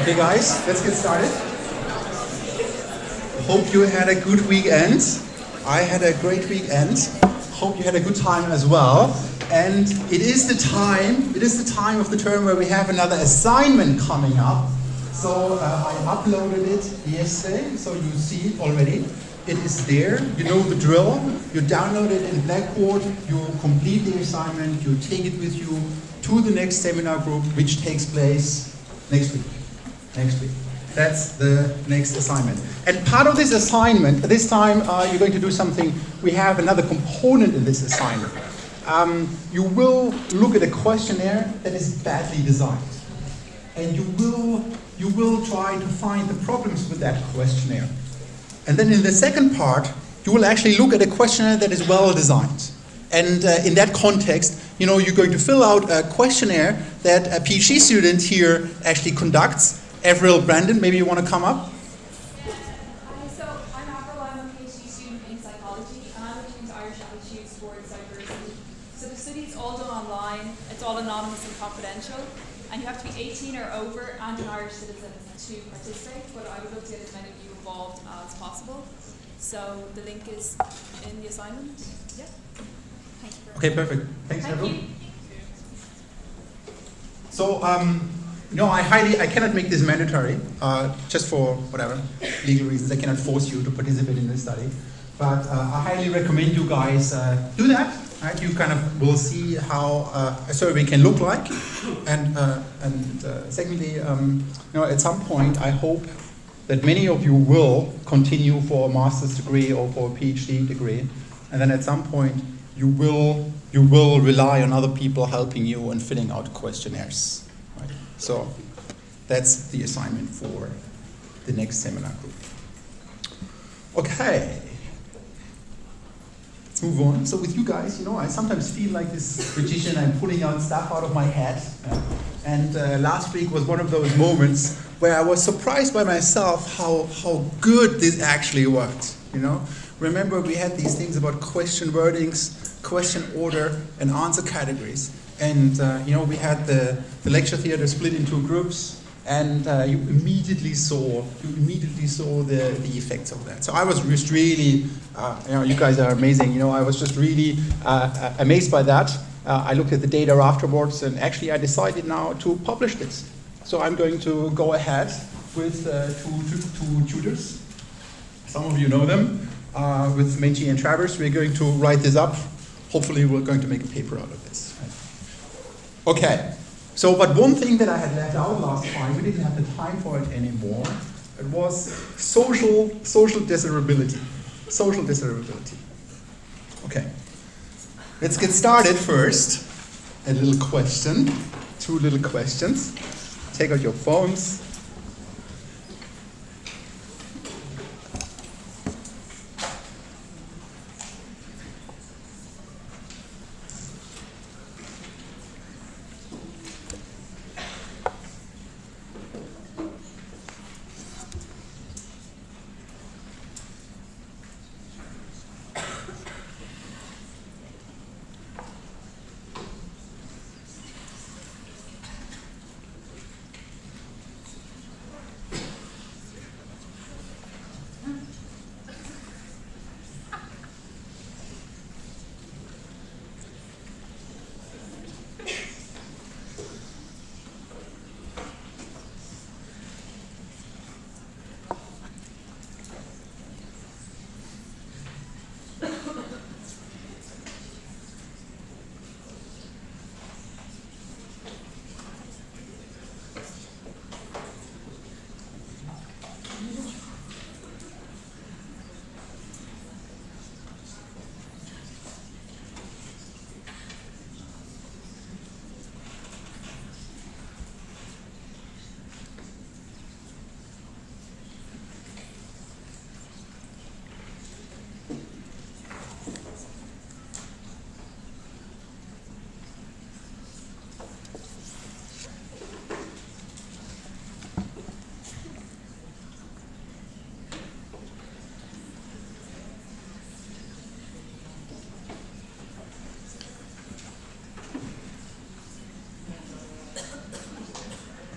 Okay guys, let's get started. Hope you had a good weekend. I had a great weekend. Hope you had a good time as well. And it is the time of the term where we have another assignment coming up. So I uploaded it yesterday, so you see it already. It is there, you know the drill. You download it in Blackboard, you complete the assignment, you take it with you to the next seminar group, which takes place next week. That's the next assignment. And part of this assignment, this time you're going to do something, we have another component in this assignment. You will look at a questionnaire that is badly designed. And you will try to find the problems with that questionnaire. And then in the second part, you will actually look at a questionnaire that is well designed. And in that context, you know, you're going to fill out a questionnaire that a PhD student here actually conducts. Avril Brandon, maybe you want to come up? Hi, so I'm Avril, I'm a PhD student in psychology, and I'm looking into Irish attitudes towards diversity. So the study is all done online, it's all anonymous and confidential, and you have to be 18 or over and an Irish citizen to participate, but I would love to get as many of you involved as possible. So the link is in the assignment. Yeah. Thank you. Okay, perfect. Thanks, Avril. Thank you. So, no, I cannot make this mandatory, just for whatever legal reasons. I cannot force you to participate in this study. But I highly recommend you guys do that. Right? You kind of will see how a survey can look like. And secondly, you know, at some point, I hope that many of you will continue for a master's degree or for a PhD degree. And then at some point, you will rely on other people helping you and filling out questionnaires. Right? So that's the assignment for the next seminar group. Okay. Let's move on. So with you guys, you know, I sometimes feel like this magician. I'm pulling out stuff out of my head. And last week was one of those moments where I was surprised by myself how good this actually worked. You know, remember we had these things about question wordings, question order, and answer categories. And you know, we had the lecture theater split into groups, and you immediately saw the effects of that. So I was just really, you know, you guys are amazing. You know, I was just really amazed by that. I looked at the data afterwards, and actually I decided now to publish this. So I'm going to go ahead with two tutors. Some of you know them, with Menchi and Travers. We're going to write this up. Hopefully we're going to make a paper out of this. Okay, so but one thing that I had left out last time, we didn't have the time for it anymore, it was social desirability. Social desirability. Okay, let's get started first. A little question, two little questions. Take out your phones.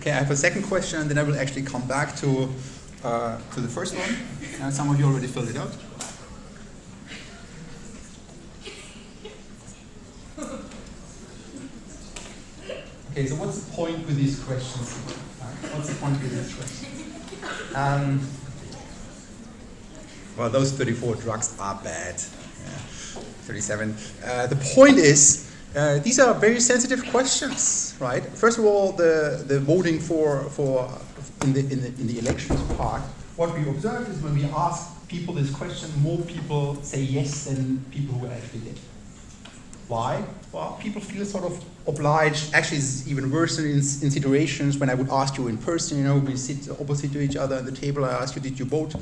Okay, I have a second question, and then I will actually come back to the first one. Some of you already filled it out. Okay, so what's the point with these questions? What's the point with these questions? Well, those 34 drugs are bad. Yeah. 37. The point is, these are very sensitive questions, right? First of all, the voting for in the elections part. What we observe is when we ask people this question, more people say yes than people who actually did. Why? Well, people feel sort of obliged. Actually, it's even worse in situations when I would ask you in person, we sit opposite to each other at the table, I ask you, did you vote?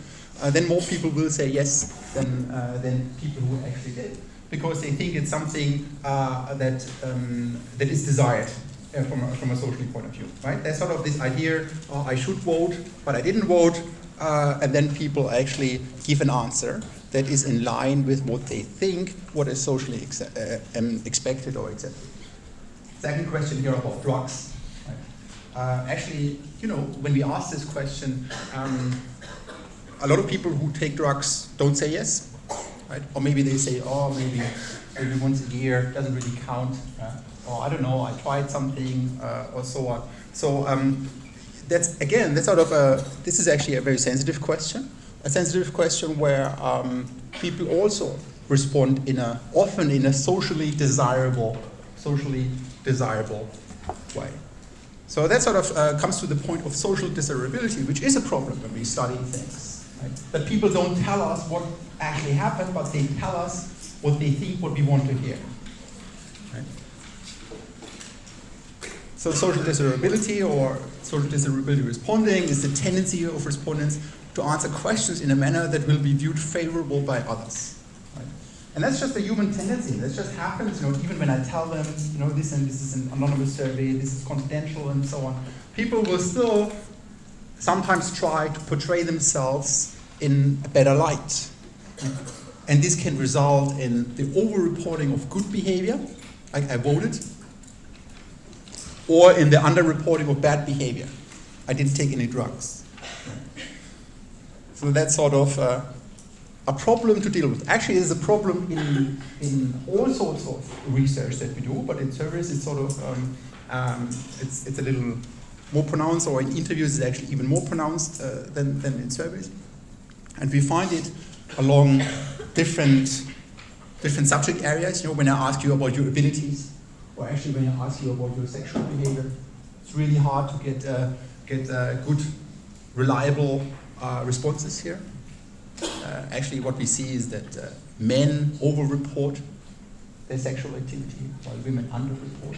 Then more people will say yes than people who actually did, because they think it's something that is desired from a social point of view, right? There's sort of this idea, I should vote, but I didn't vote, and then people actually give an answer that is in line with what they think, what is socially expected or accepted. Second question here about drugs. Right? Actually, when we ask this question, a lot of people who take drugs don't say yes, right? Or maybe they say, maybe once a year, doesn't really count. Or I don't know, I tried something, or so on. So this is actually a very sensitive question. A sensitive question where people also respond often in a socially desirable way. So that sort of comes to the point of social desirability, which is a problem when we study things. Right? That people don't tell us what actually happened, but they tell us what they think, what we want to hear. Right? So social desirability or social desirability responding is the tendency of respondents to answer questions in a manner that will be viewed favorable by others. Right? And that's just a human tendency. That just happens, even when I tell them, this is an anonymous survey, this is confidential, and so on. People will still sometimes try to portray themselves in a better light. And this can result in the over-reporting of good behavior, like I voted, or in the under-reporting of bad behavior. I didn't take any drugs. So that's sort of a problem to deal with. Actually, it's a problem in all sorts of research that we do, but in surveys it's sort of it's a little more pronounced, or in interviews it's actually even more pronounced than in surveys. And we find it along different subject areas. When I ask you about your abilities, or actually when I ask you about your sexual behavior, it's really hard to get good, reliable responses here. Actually, what we see is that men over-report their sexual activity, while women under-report.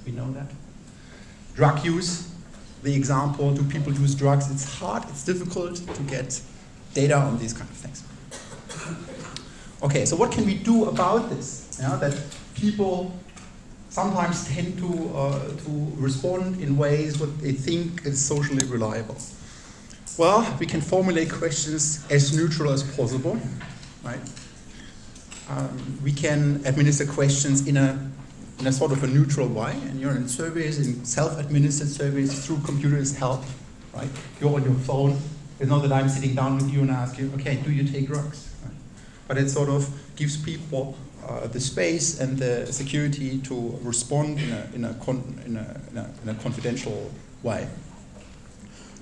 We know that. Drug use, the example, do people use drugs? It's hard, it's difficult to get data on these kind of things. Okay, so what can we do about this? That people sometimes tend to respond in ways what they think is socially reliable. Well, we can formulate questions as neutral as possible, right? We can administer questions in a sort of a neutral way, and in surveys, in self-administered surveys through computers help, right? You're on your phone. It's not that I'm sitting down with you and ask you, okay, do you take drugs? Right? But it sort of gives people the space and the security to respond in a confidential way.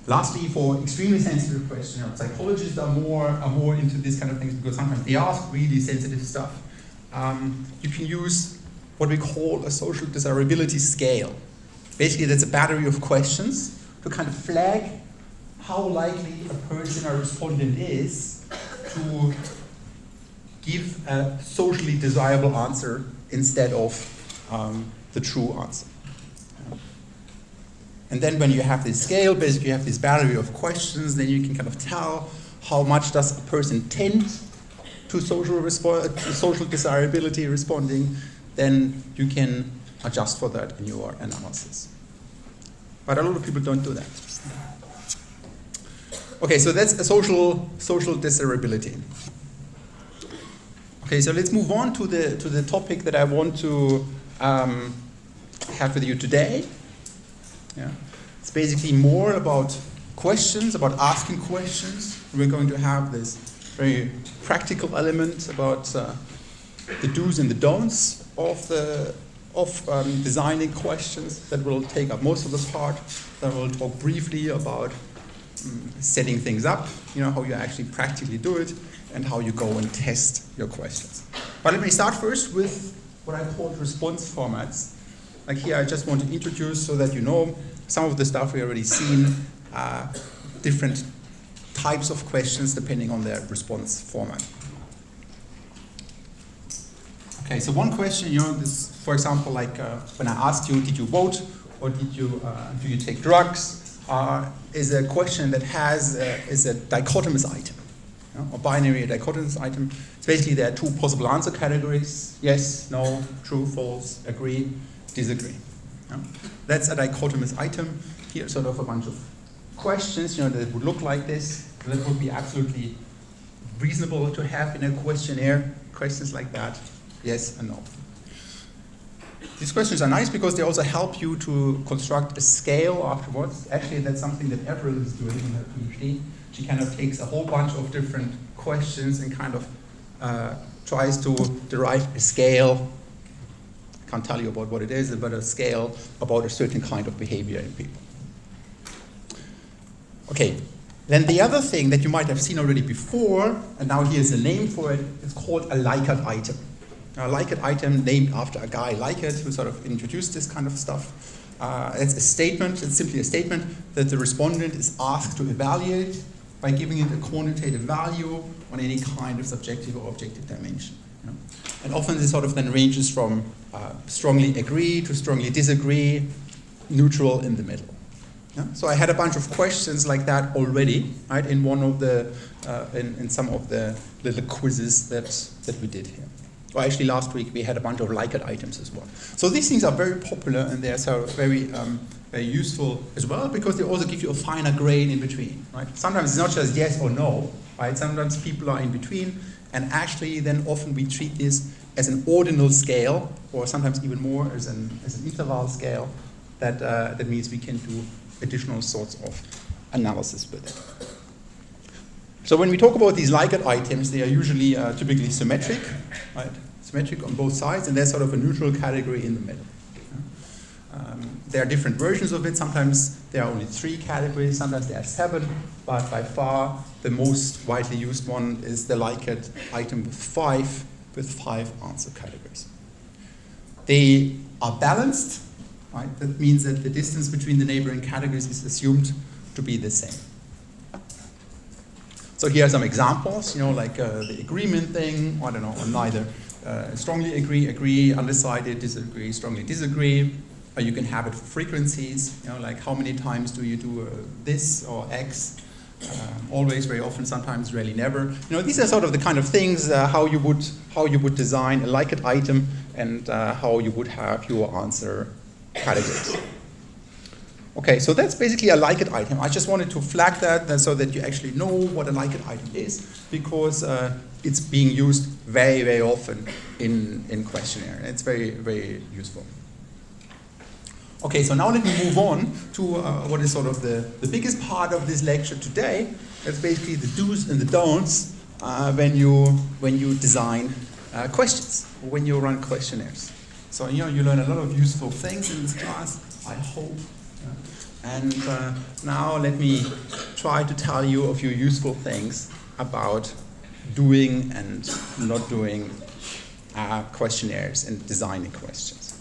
Lastly, for extremely sensitive questions, psychologists are more into this kind of things because sometimes they ask really sensitive stuff. You can use what we call a social desirability scale. Basically, that's a battery of questions to kind of flag how likely a person or respondent is to give a socially desirable answer instead of the true answer. And then when you have this scale, basically you have this battery of questions, then you can kind of tell how much does a person tend to social desirability responding, then you can adjust for that in your analysis. But a lot of people don't do that. Okay, so that's a social desirability. Okay, so let's move on to the topic that I want to have with you today. Yeah. It's basically more about questions, about asking questions. We're going to have this very practical element about the do's and the don'ts of designing questions that will take up most of the part. Then we'll talk briefly about setting things up, how you actually practically do it, and how you go and test your questions. But let me start first with what I call response formats. Like here, I just want to introduce so that you know some of the stuff we already seen, different types of questions depending on their response format. Okay, so one question, this, for example, like when I asked you, did you vote or do you take drugs, is a question that is a dichotomous item, or binary dichotomous item. It's basically there are two possible answer categories: yes, no, true, false, agree, disagree. That's a dichotomous item. Here, sort of a bunch of questions, that would look like this. That would be absolutely reasonable to have in a questionnaire. Questions like that, yes and no. These questions are nice because they also help you to construct a scale afterwards. Actually, that's something that Avril is doing in her PhD. She kind of takes a whole bunch of different questions and kind of tries to derive a scale. I can't tell you about what it is, but a scale about a certain kind of behavior in people. Okay, then the other thing that you might have seen already before, and now here's a name for it, it's called a Likert item. A Likert item named after a guy Likert who sort of introduced this kind of stuff. It's a statement, it's simply a statement that the respondent is asked to evaluate by giving it a quantitative value on any kind of subjective or objective dimension. And often this sort of then ranges from strongly agree to strongly disagree, neutral in the middle. So I had a bunch of questions like that already, right, in one of the in some of the little quizzes that we did here. Or actually last week we had a bunch of Likert items as well. So these things are very popular and they're so very useful as well because they also give you a finer grain in between, right? Sometimes it's not just yes or no, right? Sometimes people are in between, and actually then often we treat this as an ordinal scale, or sometimes even more as an interval scale. That means we can do additional sorts of analysis with it. So when we talk about these Likert items, they are usually typically symmetric, right? Symmetric on both sides, and there's sort of a neutral category in the middle. There are different versions of it. Sometimes there are only 3 categories, sometimes there are 7, but by far the most widely used one is the Likert item with 5 answer categories. They are balanced, right? That means that the distance between the neighboring categories is assumed to be the same. So here are some examples, like the agreement thing, I don't know, or neither. Strongly agree, undecided, disagree, strongly disagree. Or you can have it for frequencies, like how many times do you do this or X? Always, very often, sometimes, rarely, never. These are sort of the kind of things how you would design a Likert item and how you would have your answer categories. Okay, so that's basically a Likert item. I just wanted to flag that so that you actually know what a Likert item is, because it's being used very, very often in questionnaire. It's very, very useful. Okay, so now let me move on to what is sort of the biggest part of this lecture today. That's basically the do's and the don'ts when you design questions, or when you run questionnaires. So you learn a lot of useful things in this class, I hope. And now let me try to tell you a few useful things about doing and not doing questionnaires and designing questions.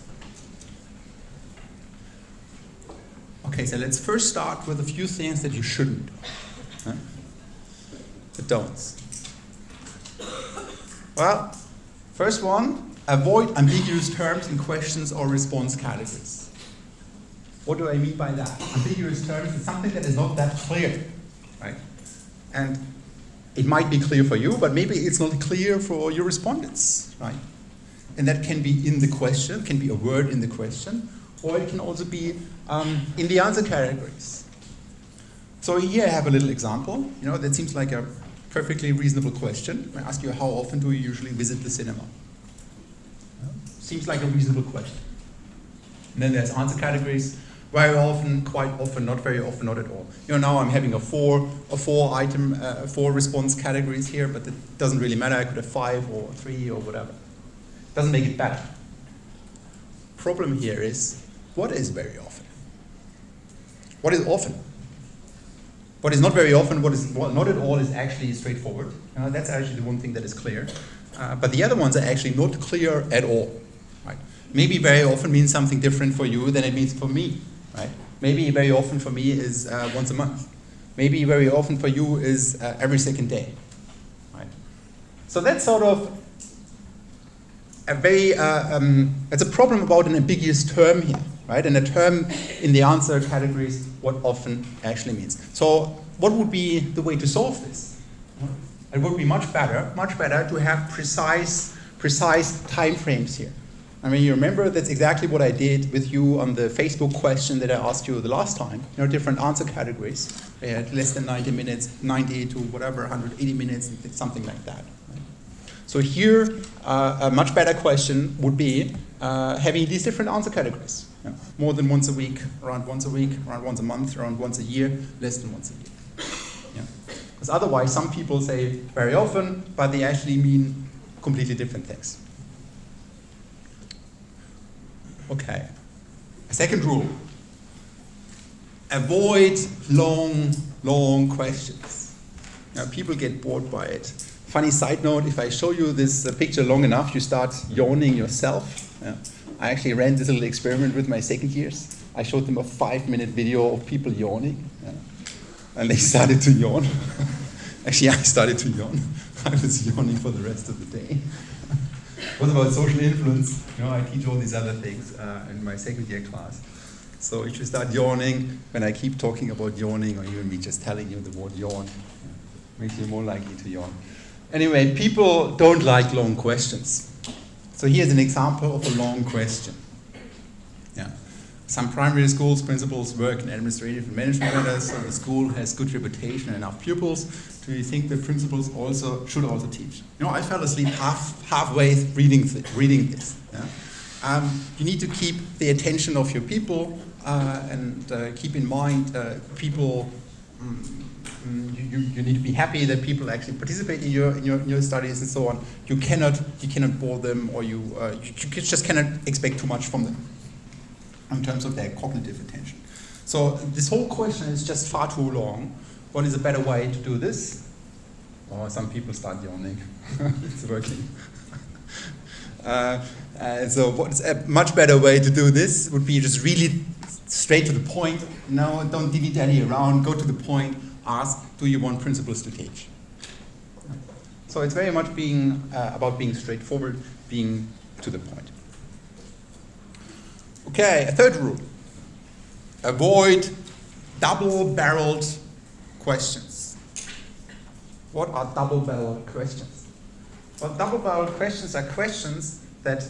Okay, so let's first start with a few things that you shouldn't do. The don'ts. Well, first one, avoid ambiguous terms in questions or response categories. What do I mean by that? Ambiguous terms is something that is not that clear, right? And it might be clear for you, but maybe it's not clear for your respondents, right? And that can be in the question, can be a word in the question, or it can also be in the answer categories. So here I have a little example. That seems like a perfectly reasonable question. I ask you, how often do you usually visit the cinema? Seems like a reasonable question. And then there's answer categories. Very often, quite often, not very often, not at all. Now I'm having a four response categories here, but it doesn't really matter. I could have 5 or 3 or whatever. Doesn't make it better. Problem here is, what is very often? What is often? What is not very often, what is not at all is actually straightforward. That's actually the one thing that is clear. But the other ones are actually not clear at all. Right? Maybe very often means something different for you than it means for me. Right? Maybe very often for me is once a month. Maybe very often for you is every second day. Right? So that's sort of a very, it's a problem about an ambiguous term here. Right? And a term in the answer categories, what often actually means. So what would be the way to solve this? It would be much better to have precise time frames here. I mean, you remember that's exactly what I did with you on the Facebook question that I asked you the last time. Different answer categories. They had less than 90 minutes, 90 to whatever, 180 minutes, something like that. Right? So here, a much better question would be having these different answer categories. More than once a week, around once a month, around once a year, less than once a year. Because otherwise, some people say very often, but they actually mean completely different things. Okay. A second rule. Avoid long questions. People get bored by it. Funny side note, if I show you this picture long enough, you start yawning yourself. I actually ran this little experiment with my second years. I showed them a 5-minute video of people yawning. And they started to yawn. Actually, I started to yawn. I was yawning for the rest of the day. What about social influence? I teach all these other things in my second year class. So if you start yawning, when I keep talking about yawning, or even me just telling you the word yawn, makes you more likely to yawn. Anyway, people don't like long questions. So here's an example of a long question. Some primary schools principals work in administrative and management matters, so the school has good reputation and enough pupils. Do you think the principals should also teach? I fell asleep halfway reading this. You need to keep the attention of your people and keep in mind people. You need to be happy that people actually participate in your studies and so on. You cannot bore them, or you just cannot expect too much from them in terms of their cognitive attention. So this whole question is just far too long. What is a better way to do this? Oh, some people start yawning. It's working. So what's a much better way to do this would be just really straight to the point. No, don't dilly-dally around. Go to the point. Ask, do you want principals to teach? So it's very much about being straightforward, being to the point. Okay, a third rule. Avoid double-barreled questions. What are double-barreled questions? Well, double-barreled questions are questions that,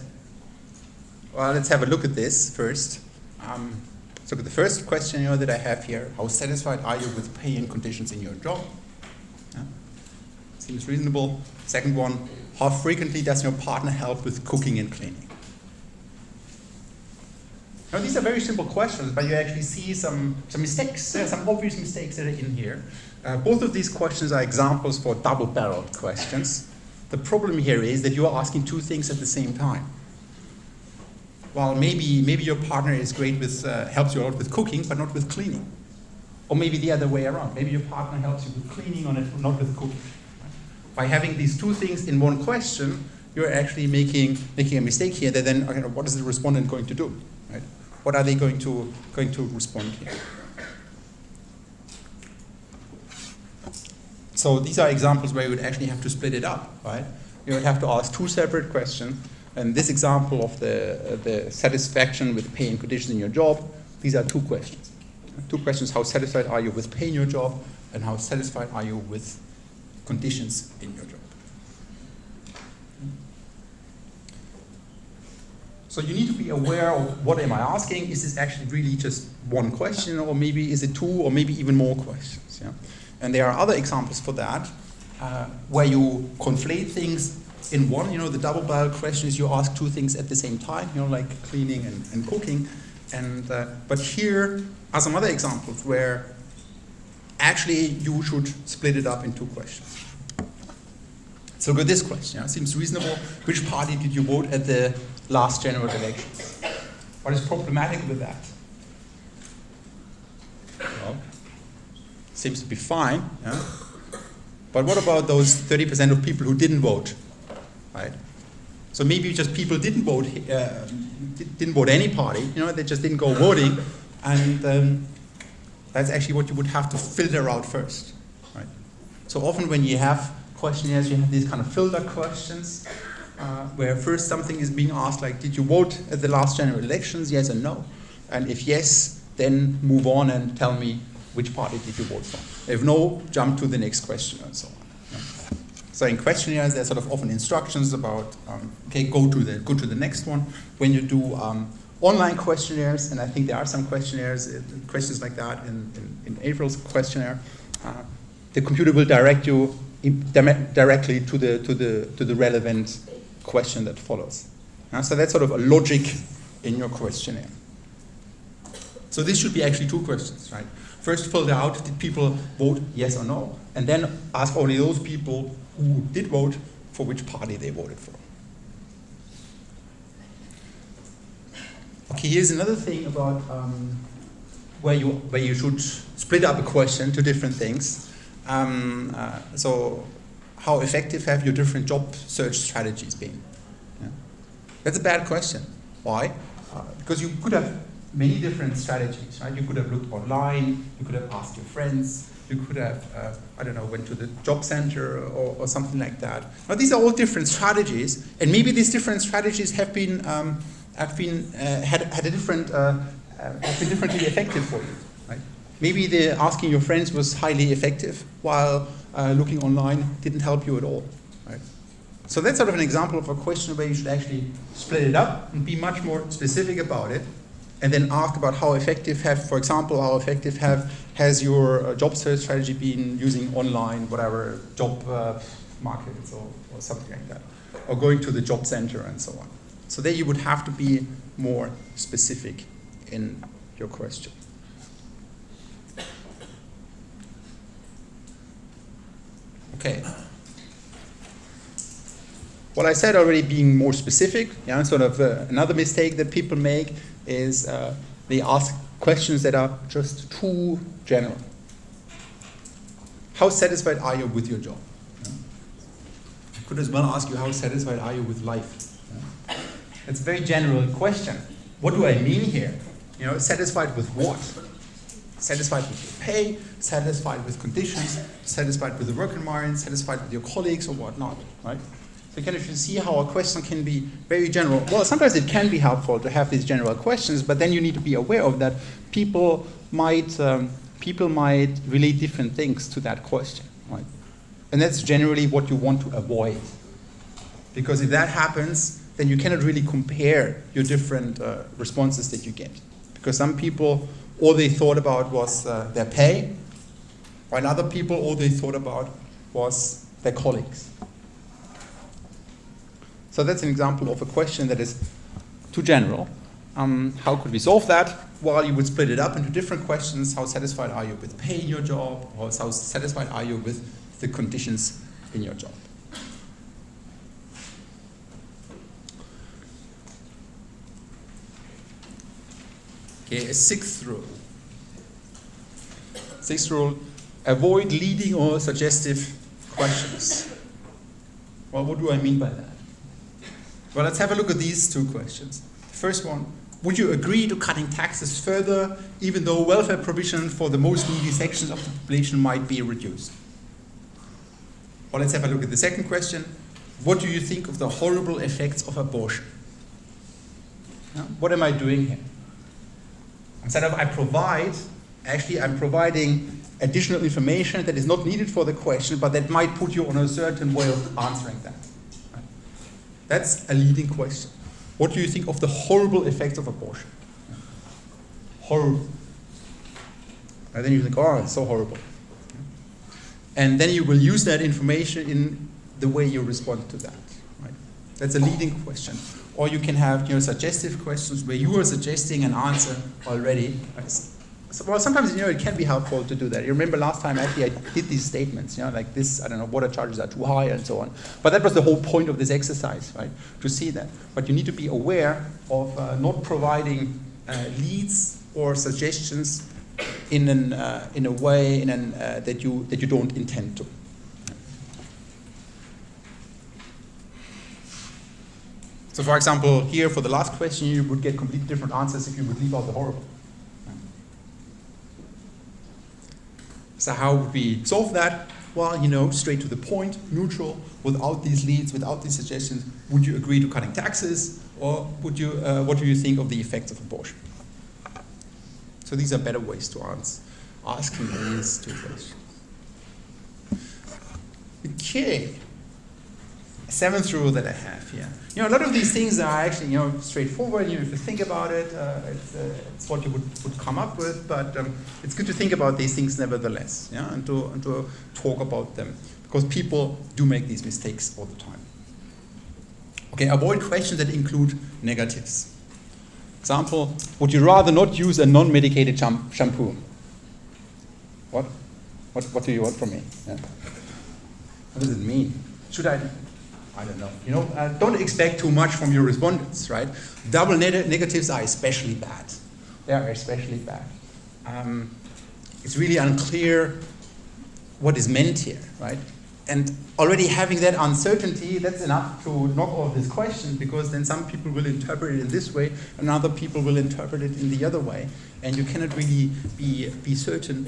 well, let's have a look at this first. Let's look at the first question that I have here. How satisfied are you with pay and conditions in your job? Seems reasonable. Second one, how frequently does your partner help with cooking and cleaning? Now, these are very simple questions, but you actually see some mistakes. There are some obvious mistakes that are in here. Both of these questions are examples for double-barreled questions. The problem here is that you are asking two things at the same time. Well, maybe your partner is great with, helps you a lot with cooking, but not with cleaning. Or maybe the other way around. Maybe your partner helps you with cleaning, or not with cooking. By having these two things in one question, you're actually making a mistake here that then, okay, what is the respondent going to do? Right? What are they going to respond here? So these are examples where you would actually have to split it up, right? You would have to ask two separate questions. And this example of the satisfaction with pay and conditions in your job, these are two questions. Two questions: how satisfied are you with pay in your job, and how satisfied are you with conditions in your job? So you need to be aware of what am I asking? Is this actually really just one question, or maybe is it two, or maybe even more questions? Yeah? And there are other examples for that, where you conflate things in one. The double-barrel question is you ask two things at the same time, like cleaning and cooking. And but here are some other examples where actually you should split it up into questions. So look at this question. It seems reasonable. Which party did you vote at the last general elections? What is problematic with that? Well, seems to be fine. Yeah? But what about those 30% of people who didn't vote? Right? So maybe just people didn't vote any party. They just didn't go voting, and that's actually what you would have to filter out first. Right? So often when you have questionnaires, you have these kind of filter questions, where first something is being asked, like, did you vote at the last general elections, yes or no? And if yes, then move on and tell me which party did you vote for. If no, jump to the next question and so on. Yeah. So in questionnaires, there's sort of often instructions about, okay, go to the next one. When you do online questionnaires, and I think there are some questions like that in April's questionnaire, the computer will direct you directly to the relevant question that follows. So that's sort of a logic in your questionnaire. So this should be actually two questions, right? First, filter out, did people vote yes or no? And then ask only those people who did vote for which party they voted for. Okay, here's another thing about where you should split up a question to different things. So how effective have your different job search strategies been? Yeah. That's a bad question. Why? Because you could have many different strategies, right? You could have looked online, you could have asked your friends, you could have, went to the job center or something like that. Now these are all different strategies, and maybe these different strategies have been differently effective for you, right? Maybe the asking your friends was highly effective, while looking online didn't help you at all, right? So that's sort of an example of a question where you should actually split it up and be much more specific about it, and then ask about how effective has your job search strategy been using online, whatever, job markets or something like that, or going to the job center and so on. So there you would have to be more specific in your question. Okay. What I said already, being more specific, sort of another mistake that people make is they ask questions that are just too general. How satisfied are you with your job? I could as well ask you, how satisfied are you with life? It's a very general question. What do I mean here? Satisfied with what? Satisfied with your pay, satisfied with conditions, satisfied with the work environment, satisfied with your colleagues or whatnot, right? So you can see how a question can be very general. Well, sometimes it can be helpful to have these general questions, but then you need to be aware of that people might relate different things to that question, right? And that's generally what you want to avoid. Because if that happens, then you cannot really compare your different responses that you get. Because some people, all they thought about was their pay, while other people, all they thought about was their colleagues. So that's an example of a question that is too general. How could we solve that? Well, you would split it up into different questions. How satisfied are you with pay in your job? Or how satisfied are you with the conditions in your job? Okay, a sixth rule. Sixth rule, avoid leading or suggestive questions. Well, what do I mean by that? Well, let's have a look at these two questions. The first one, would you agree to cutting taxes further, even though welfare provision for the most needy sections of the population might be reduced? Well, let's have a look at the second question. What do you think of the horrible effects of abortion? Now, what am I doing here? Instead of I'm providing additional information that is not needed for the question, but that might put you on a certain way of answering that. Right? That's a leading question. What do you think of the horrible effects of abortion? Horrible. And then you think, oh, it's so horrible. And then you will use that information in the way you respond to that. Right? That's a leading question. Or you can have suggestive questions where you are suggesting an answer already. Well, sometimes it can be helpful to do that. You remember last time actually I did these statements, like this, I don't know, water charges are too high and so on. But that was the whole point of this exercise, right? To see that. But you need to be aware of not providing leads or suggestions in a way that you don't intend to. So, for example, here for the last question, you would get completely different answers if you would leave out the horrible. So how would we solve that? Well, straight to the point, neutral, without these leads, without these suggestions. Would you agree to cutting taxes, or would you? What do you think of the effects of abortion? So these are better ways to asking these two questions. Okay. 7th rule that I have here. A lot of these things are actually, straightforward. If you think about it, it's what you would come up with. But it's good to think about these things nevertheless, and to talk about them, because people do make these mistakes all the time. Okay, avoid questions that include negatives. Example: would you rather not use a non-medicated shampoo? What do you want from me? Yeah. What does it mean? Should I don't know. Don't expect too much from your respondents, right? Double negatives are especially bad. They are especially bad. It's really unclear what is meant here, right? And already having that uncertainty, that's enough to knock off this question, because then some people will interpret it in this way, and other people will interpret it in the other way. And you cannot really be certain,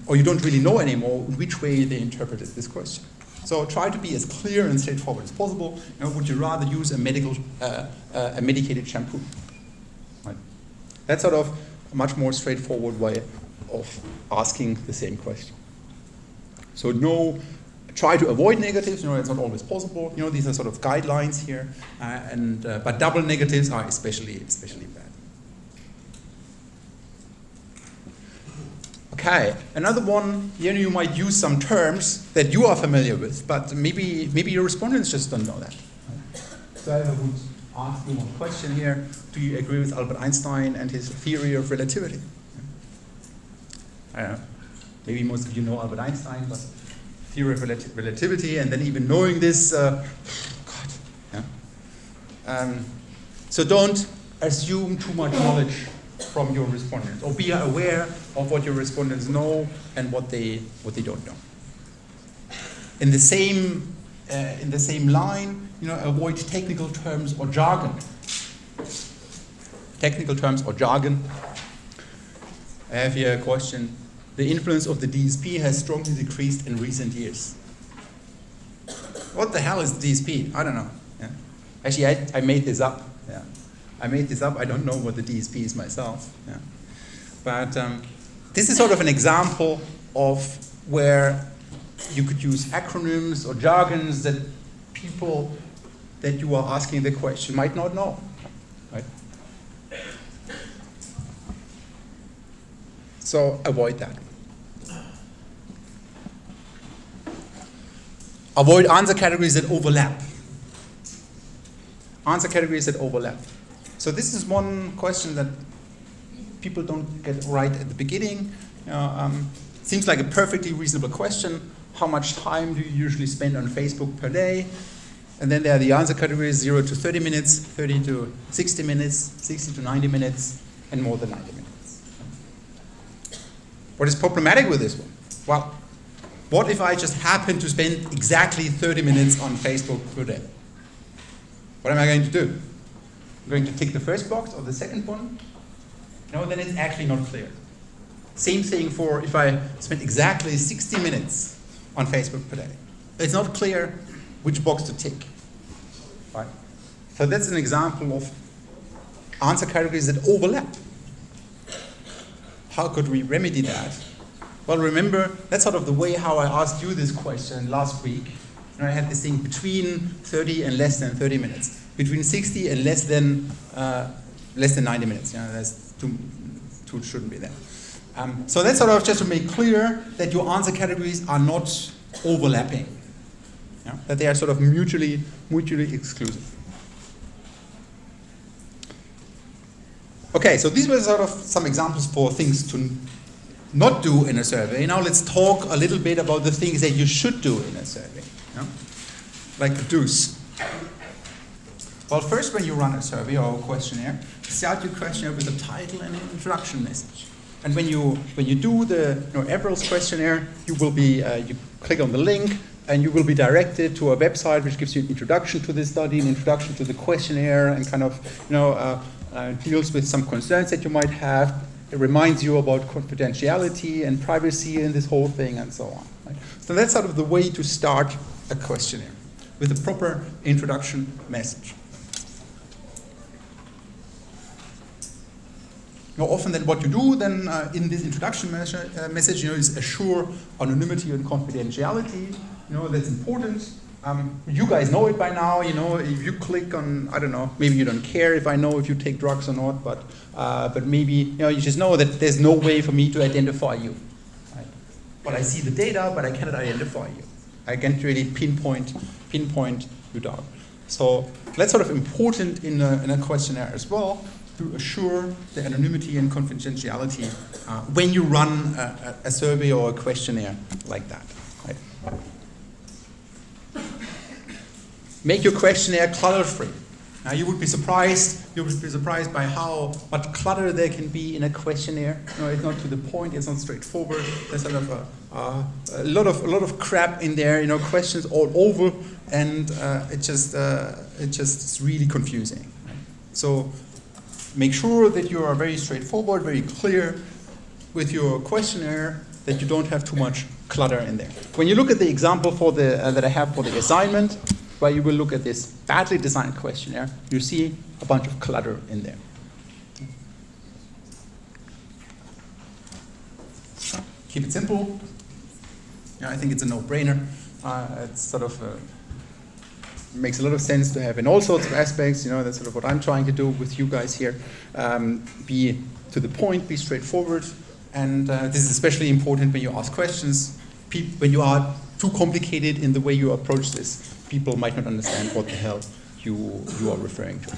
or you don't really know anymore which way they interpreted this question. So try to be as clear and straightforward as possible. Would you rather use a medicated shampoo? Right. That's sort of a much more straightforward way of asking the same question. So try to avoid negatives. It's not always possible. These are sort of guidelines here, but double negatives are especially bad. Okay, another one, you might use some terms that you are familiar with, but maybe your respondents just don't know that. So I would ask you one question here. Do you agree with Albert Einstein and his theory of relativity? I don't know. Maybe most of you know Albert Einstein, but theory of relativity, and then even knowing this, so don't assume too much knowledge from your respondents, or be aware of what your respondents know and what they don't know. In the same line, avoid technical terms or jargon. Technical terms or jargon. I have here a question. The influence of the DSP has strongly decreased in recent years. What the hell is DSP? I don't know. Yeah. Actually, I made this up. Yeah. I made this up. I don't know what the DSP is myself. Yeah. But this is sort of an example of where you could use acronyms or jargons that people that you are asking the question might not know. Right? So avoid that. Avoid answer categories that overlap. Answer categories that overlap. So this is one question that people don't get right at the beginning. Seems like a perfectly reasonable question. How much time do you usually spend on Facebook per day? And then there are the answer categories: 0 to 30 minutes, 30 to 60 minutes, 60 to 90 minutes, and more than 90 minutes. What is problematic with this one? Well, what if I just happen to spend exactly 30 minutes on Facebook per day? What am I going to do? I'm going to tick the first box or the second one? No, then it's actually not clear. Same thing for if I spend exactly 60 minutes on Facebook per day. It's not clear which box to tick. Right? So that's an example of answer categories that overlap. How could we remedy that? Well, remember, that's sort of the way how I asked you this question last week. I had this thing between 30 and less than 30 minutes. Between 60 and less than 90 minutes. That's two shouldn't be there. So that's sort of just to make clear that your answer categories are not overlapping. Yeah? That they are sort of mutually exclusive. Okay, so these were sort of some examples for things to not do in a survey. Now let's talk a little bit about the things that you should do in a survey. Yeah? Like the do's. Well, first, when you run a survey or a questionnaire, start your questionnaire with a title and an introduction message. And when you do the Everell's questionnaire, you will be you click on the link and you will be directed to a website which gives you an introduction to the study, an introduction to the questionnaire, and kind of deals with some concerns that you might have. It reminds you about confidentiality and privacy and this whole thing and so on. Right? So that's sort of the way to start a questionnaire, with a proper introduction message. Now, often then what you do then in this introduction message, is assure anonymity and confidentiality. That's important. You guys know it by now. If you click on, I don't know, maybe you don't care if I know if you take drugs or not, but maybe you just know that there's no way for me to identify you. Right? But I see the data, but I cannot identify you. I can't really pinpoint you down. So that's sort of important in a questionnaire as well, to assure the anonymity and confidentiality when you run a survey or a questionnaire like that. Right? Make your questionnaire clutter-free. Now you would be surprised by how much clutter there can be in a questionnaire. It's not to the point. It's not straightforward. There's sort of a lot of crap in there. Questions all over, and it's just really confusing. Right? So make sure that you are very straightforward, very clear with your questionnaire, that you don't have too much clutter in there. When you look at the example that I have for the assignment, where you will look at this badly designed questionnaire, you see a bunch of clutter in there. Keep it simple. I think it's a no-brainer. It's sort of makes a lot of sense to have in all sorts of aspects. That's sort of what I'm trying to do with you guys here. Be to the point, be straightforward, and this is especially important when you ask questions. When you are too complicated in the way you approach this, people might not understand what the hell you are referring to.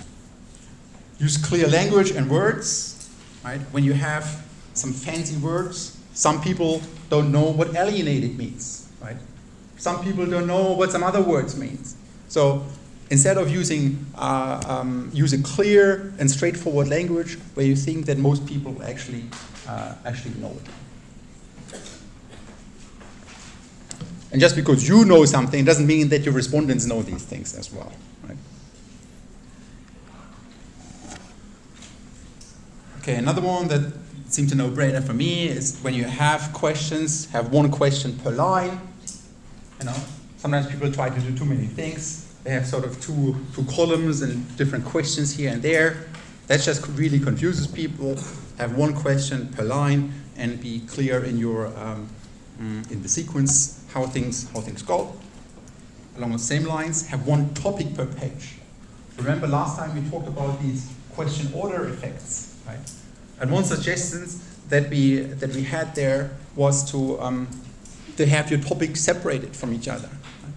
Use clear language and words. Right? When you have some fancy words, some people don't know what alienated means. Right? Some people don't know what some other words means. So instead of using use a clear and straightforward language where you think that most people actually know it. And just because you know something doesn't mean that your respondents know these things as well. Right? Okay, another one that seems a no-brainer for me is when you have questions, have one question per line. Sometimes people try to do too many things. They have sort of two columns and different questions here and there. That just really confuses people. Have one question per line and be clear in your in the sequence how things go. Along the same lines, have one topic per page. Remember last time we talked about these question order effects, right? And one suggestion that we had there was to have your topics separated from each other. Right?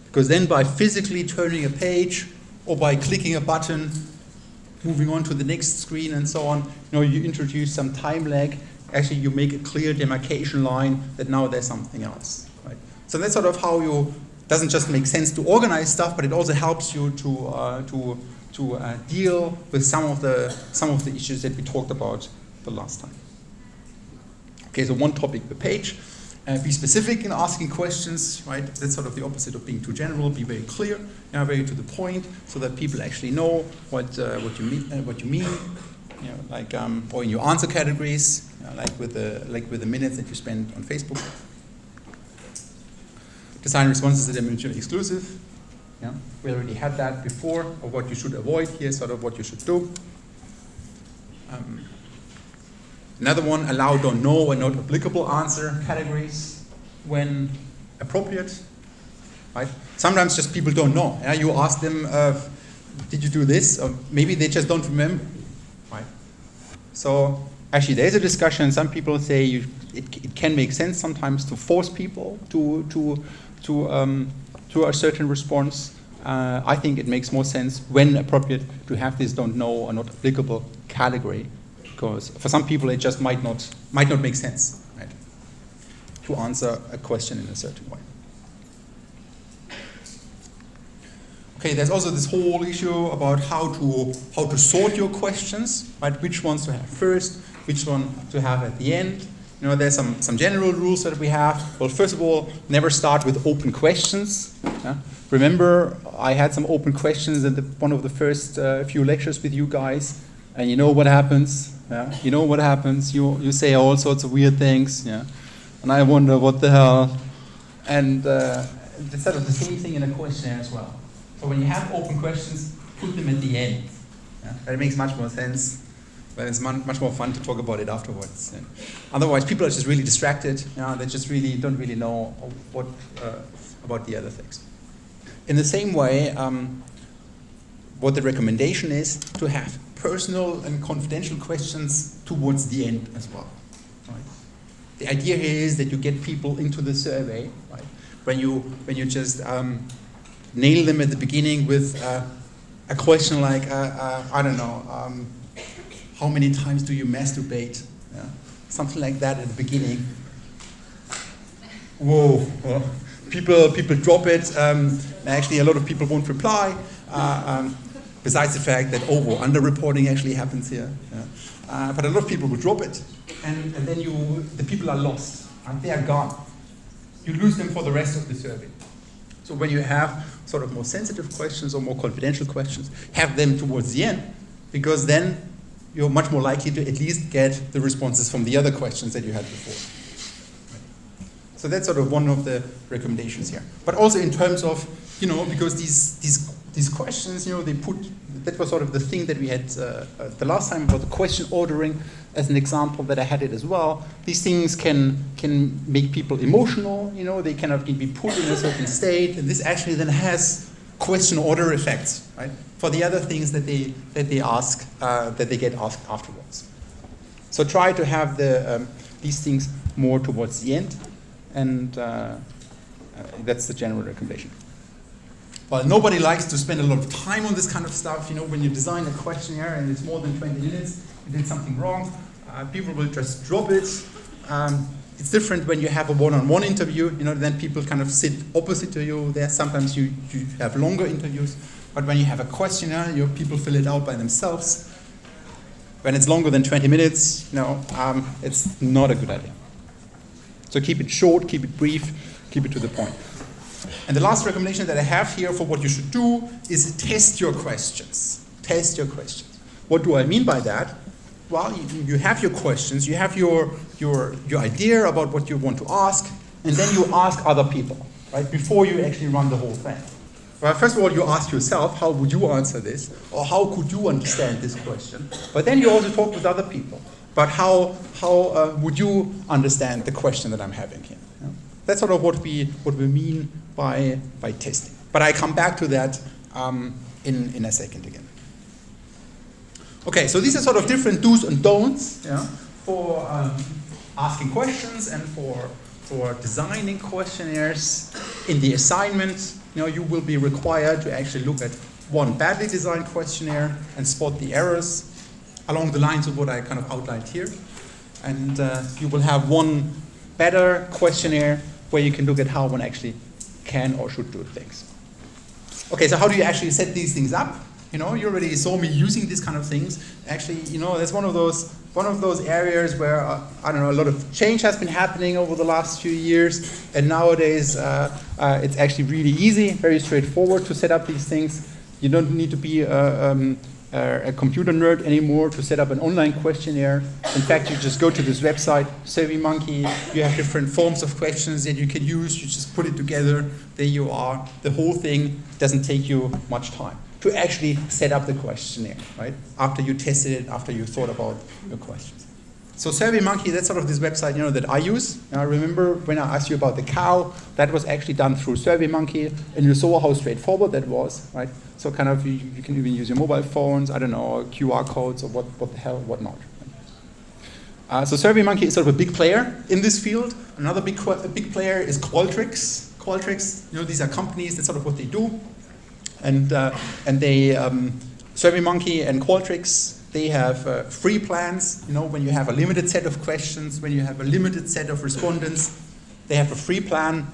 Because then by physically turning a page or by clicking a button, moving on to the next screen and so on, you introduce some time lag. Actually, you make a clear demarcation line that now there's something else. Right? So that's sort of how you, doesn't just make sense to organize stuff, but it also helps you to deal with some of the issues that we talked about the last time. Okay, so one topic per page. Be specific in asking questions, right? That's sort of the opposite of being too general. Be very clear, very to the point, so that people actually know what you mean. Or in your answer categories, like with the minutes that you spend on Facebook. Design responses that are mutually exclusive. Yeah, we already had that before. Or what you should avoid. Here's sort of what you should do. Another one: allow don't know and not applicable answer categories when appropriate. Right? Sometimes just people don't know. Yeah? You ask them, "Did you do this?" Or maybe they just don't remember. Right? So actually, there's a discussion. Some people say it can make sense sometimes to force people to to a certain response. I think it makes more sense, when appropriate, to have this don't know or not applicable category, because for some people it just might not make sense, right, to answer a question in a certain way. Okay, there's also this whole issue about how to sort your questions, right? Which ones to have first, which one to have at the end. You know, there's some general rules that we have. Well, first of all, never start with open questions. Yeah? Remember, I had some open questions in one of the first few lectures with you guys, and you know what happens. Yeah? You know what happens. You say all sorts of weird things, yeah? And I wonder what the hell. And it's sort of the same thing in a questionnaire as well. So when you have open questions, put them at the end. Yeah? That makes much more sense. But it's much more fun to talk about it afterwards. Yeah. Otherwise, people are just really distracted. They just really don't really know what about the other things. In the same way, what the recommendation is to have personal and confidential questions towards the end as well. Right? The idea here is that you get people into the survey, right? When you just nail them at the beginning with a question like I don't know. How many times do you masturbate? Yeah. Something like that at the beginning. Whoa, people drop it. Actually, a lot of people won't reply. Besides the fact that underreporting actually happens here. Yeah. But a lot of people will drop it, and then the people are lost. They are gone. You lose them for the rest of the survey. So when you have sort of more sensitive questions or more confidential questions, have them towards the end, because then you're much more likely to at least get the responses from the other questions that you had before. So that's sort of one of the recommendations here. But also in terms of, because these questions, that was sort of the thing that we had the last time about the question ordering as an example that I had it as well. These things can make people emotional, they cannot be put in a certain state, and this actually then has question order effects, right? For the other things that they ask, that they get asked afterwards. So try to have these things more towards the end, and that's the general recommendation. Well, nobody likes to spend a lot of time on this kind of stuff. When you design a questionnaire and it's more than 20 minutes, you did something wrong. People will just drop it. It's different when you have a one-on-one interview. Then people kind of sit opposite to you. There sometimes you have longer interviews. But when you have a questionnaire, people fill it out by themselves. When it's longer than 20 minutes, it's not a good idea. So keep it short, keep it brief, keep it to the point. And the last recommendation that I have here for what you should do is test your questions. Test your questions. What do I mean by that? Well, you have your questions, you have your idea about what you want to ask, and then you ask other people, right, before you actually run the whole thing. Well, first of all, you ask yourself, how would you answer this? Or how could you understand this question? But then you also talk with other people. But how would you understand the question that I'm having here? Yeah? That's sort of what we mean by testing. But I come back to that in a second again. Okay, so these are sort of different do's and don'ts, yeah, for asking questions and for designing questionnaires. In the assignment, you will be required to actually look at one badly designed questionnaire and spot the errors along the lines of what I kind of outlined here. And you will have one better questionnaire where you can look at how one actually can or should do things. Okay, so how do you actually set these things up? You already saw me using these kind of things. Actually, that's one of those areas where a lot of change has been happening over the last few years, and nowadays it's actually really easy, very straightforward to set up these things. You don't need to be a computer nerd anymore to set up an online questionnaire. In fact, you just go to this website, SurveyMonkey. You have different forms of questions that you can use. You just put it together. There you are. The whole thing doesn't take you much time to actually set up the questionnaire, right? After you tested it, after you thought about your questions. So SurveyMonkey, that's sort of this website, that I use. Now, remember when I asked you about the cow, that was actually done through SurveyMonkey, and you saw how straightforward that was, right? So kind of you can even use your mobile phones, QR codes or what the hell, whatnot. So SurveyMonkey is sort of a big player in this field. Another big player is Qualtrics. Qualtrics, these are companies, that's sort of what they do. And they, SurveyMonkey and Qualtrics, they have free plans, when you have a limited set of questions, when you have a limited set of respondents, they have a free plan.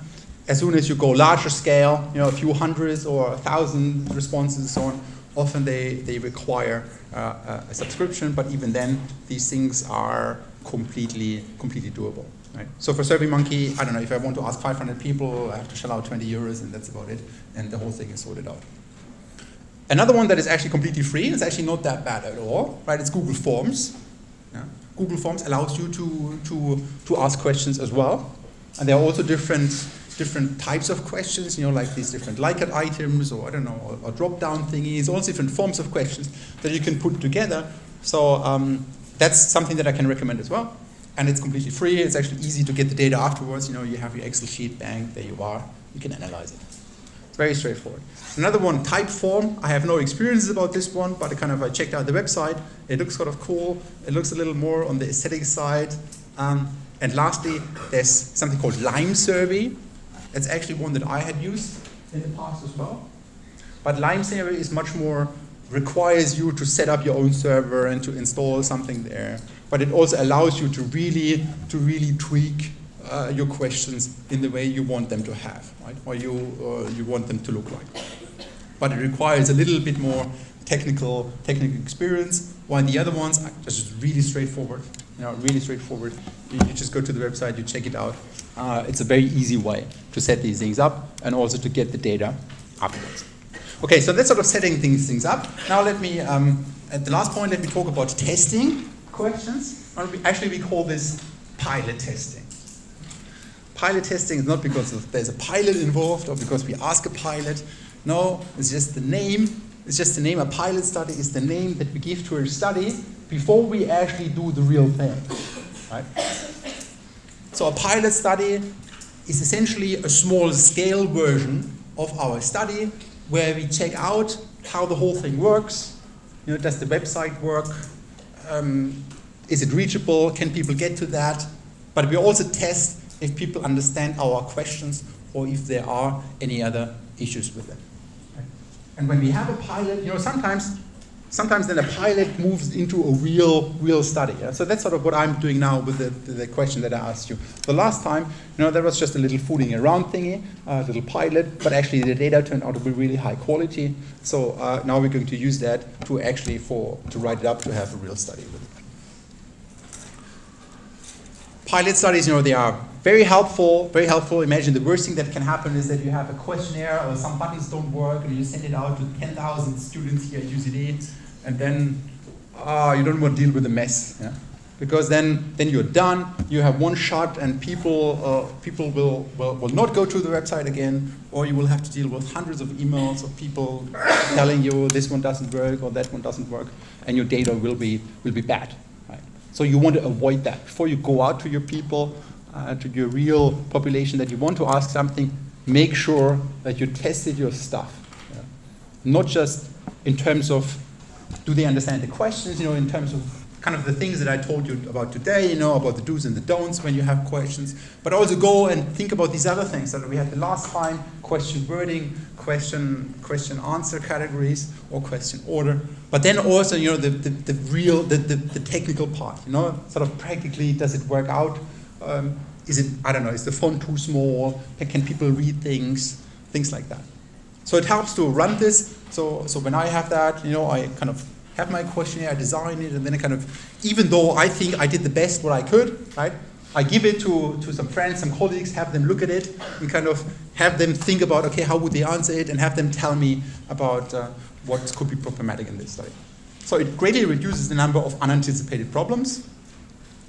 As soon as you go larger scale, a few hundreds or 1,000 responses and so on, often they require a subscription, but even then, these things are completely doable. Right? So for SurveyMonkey, I don't know, if I want to ask 500 people, I have to shell out 20 euros and that's about it, and the whole thing is sorted out. Another one that is actually completely free, it's actually not that bad at all, right? It's Google Forms. Yeah? Google Forms allows you to ask questions as well, and there are also different types of questions, like these different like-it items, or I don't know, or drop-down thingies, all different forms of questions that you can put together. So that's something that I can recommend as well. And it's completely free. It's actually easy to get the data afterwards. You have your Excel sheet, bang, there you are. You can analyze it. It's very straightforward. Another one, Typeform. I have no experiences about this one, but I checked out the website. It looks sort of cool. It looks a little more on the aesthetic side. And lastly, there's something called Lime Survey. It's actually one that I had used in the past as well. But Lime Survey is much more, requires you to set up your own server and to install something there. But it also allows you to really tweak your questions in the way you want them to have, right? Or you want them to look like. But it requires a little bit more technical experience, while the other ones are just really straightforward. Really straightforward. You just go to the website, you check it out. It's a very easy way to set these things up and also to get the data afterwards. Okay, so that's sort of setting things up. Now let me, at the last point, let me talk about testing questions. Actually, we call this pilot testing. Pilot testing is not because there's a pilot involved or because we ask a pilot. No, it's just the name. It's just the name. A pilot study is the name that we give to a study before we actually do the real thing. Right? So a pilot study is essentially a small scale version of our study where we check out how the whole thing works. Does the website work? Is it reachable? Can people get to that? But we also test if people understand our questions or if there are any other issues with them. And when we have a pilot, sometimes then a pilot moves into a real study. Yeah? So that's sort of what I'm doing now with the question that I asked you. The last time, that was just a little fooling around thingy, a little pilot, but actually the data turned out to be really high quality. So now we're going to use that to actually to write it up to have a real study with it. Pilot studies, they are very helpful, very helpful. Imagine the worst thing that can happen is that you have a questionnaire or some buttons don't work and you send it out to 10,000 students here at UCD and then you don't want to deal with the mess. Yeah? Because then you're done, you have one shot and people will not go to the website again, or you will have to deal with hundreds of emails of people telling you this one doesn't work or that one doesn't work, and your data will be bad. Right? So you want to avoid that. Before you go out to your people, to your real population that you want to ask something, make sure that you tested your stuff. Yeah? Not just in terms of do they understand the questions, in terms of kind of the things that I told you about today, about the do's and the don'ts when you have questions, but also go and think about these other things that we had the last time, question wording, question answer categories, or question order, but then also, the technical part, sort of practically, does it work out? Is the font too small? Can people read things like that? So it helps to run this. So when I have that, I kind of have my questionnaire, I design it, and then I kind of, even though I think I did the best what I could, right? I give it to some friends, some colleagues, have them look at it, and kind of have them think about, okay, how would they answer it, and have them tell me about what could be problematic in this study. So it greatly reduces the number of unanticipated problems,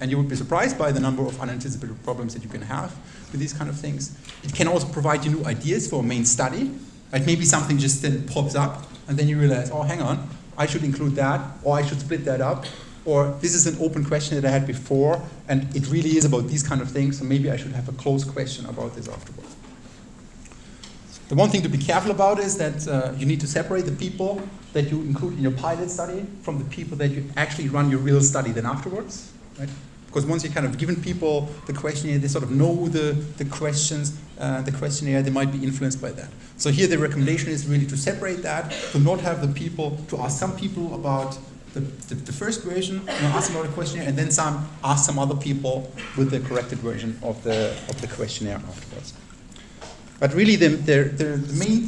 and you would be surprised by the number of unanticipated problems that you can have with these kind of things. It can also provide you new ideas for a main study. Right? Maybe something just then pops up, and then you realize, oh, hang on, I should include that, or I should split that up, or this is an open question that I had before, and it really is about these kind of things, so maybe I should have a closed question about this afterwards. The one thing to be careful about is that you need to separate the people that you include in your pilot study from the people that you actually run your real study then afterwards. Right? Because once you've kind of given people the questionnaire, they sort of know the questions, the questionnaire, they might be influenced by that. So here the recommendation is really to separate that, to not have the people, to ask some people about the first version, ask them about the questionnaire, and then ask some other people with the corrected version of the questionnaire afterwards. But really the main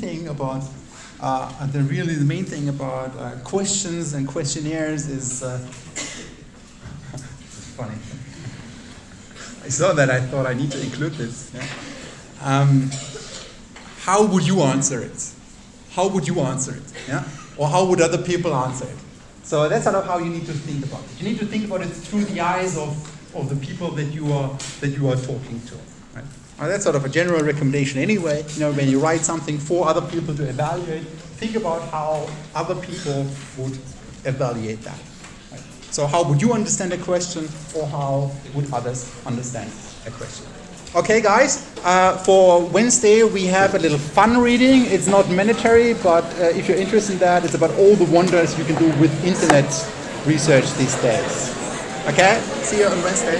thing about questions and questionnaires is it's funny. I saw that, I thought I need to include this. Yeah? How would you answer it? How would you answer it? Yeah? Or how would other people answer it? So that's sort of how you need to think about it. You need to think about it through the eyes of the people that you are talking to. Right? That's sort of a general recommendation anyway. When you write something for other people to evaluate, think about how other people would evaluate that. Right? So how would you understand a question, or how would others understand a question? Okay, guys, for Wednesday we have a little fun reading. It's not mandatory, but if you're interested in that, it's about all the wonders you can do with internet research these days. Okay, see you on Wednesday.